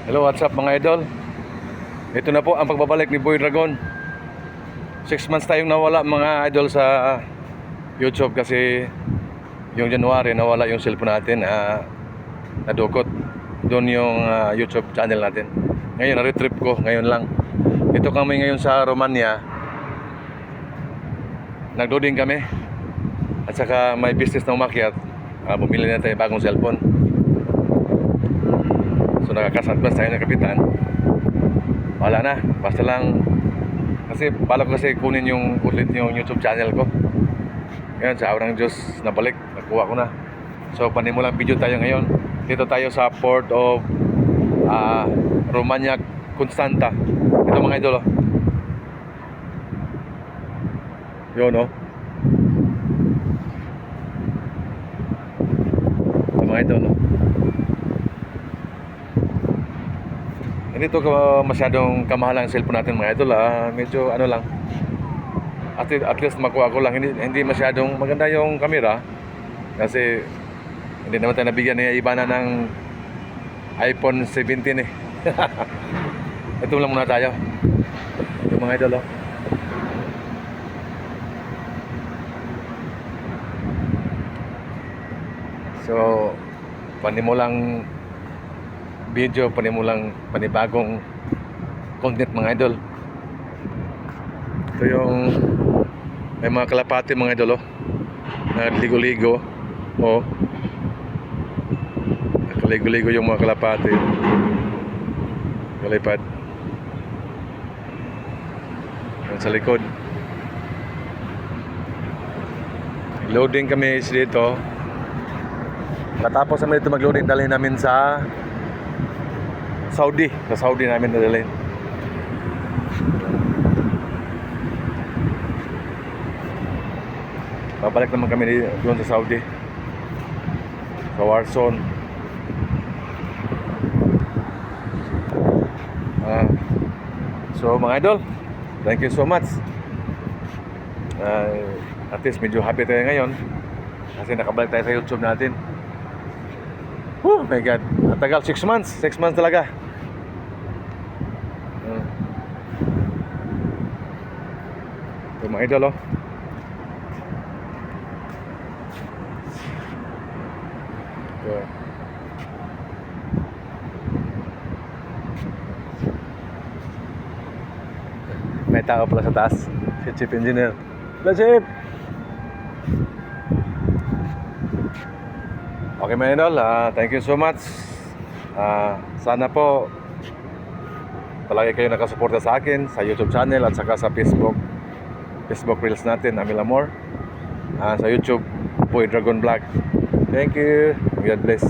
Hello, what's up mga idol? Ito na po ang pagbabalik ni Boy Dragon. 6 months tayong nawala mga idol sa YouTube kasi yung January nawala yung cellphone natin, nadukot doon yung YouTube channel natin. Ngayon na-retrieve ko, ngayon lang. Ito kami ngayon sa Romania. Nagloading kami at saka may business na umakyat. Bumili na tayo bagong cellphone. So nakaka-advance tayo ng kapitan. Wala na, basta lang kasi balak ko kasi kunin yung ulit yung YouTube channel ko. Ngayon sa awa ng Diyos nabalik, nakuha ko na. So panimulang video tayo ngayon. Dito tayo sa port of Romania Constanta. Ito mga idol, oh. Yun, oh. Ito mga idol, oh. Hindi to masyadong kamahal ang cellphone natin mga idol, medyo ano lang. At least makuha ko lang, hindi masyadong maganda yung camera kasi hindi naman tayo nabigyan ni Ibana ng iPhone 17 eh. Ito lang muna tayo. Ito mga idol, oh. So panimulang video, panimulang panibagong content mga idol. Ito yung may mga kalapati mga idol, oh. Nagligo-ligo, oh. Nakaligo-ligo yung mga kalapati. Kalipad yan sa likod. Loading kami dito. Katapos namin ito mag-loading, dalhin namin sa Saudi. Sa Saudi namin nadalhin. Babalik naman kami doon sa Saudi, sa Warsaw. So mga idol, thank you so much. At least medyo happy tayo ngayon kasi nakabalik tayo sa YouTube natin. Oh my God, ang tagal, 6 months. 6 months talaga. So mga idol, oh. So, may tao pala sa taas, si Chief Engineer. Hello, Chief! Okay mga idol, thank you so much. Sana po palagi kayo nakasuporta sa akin sa YouTube channel at saka sa Facebook Reels natin, Amil Amor. Sa YouTube, Boy Dragon Vlog. Thank you. God bless.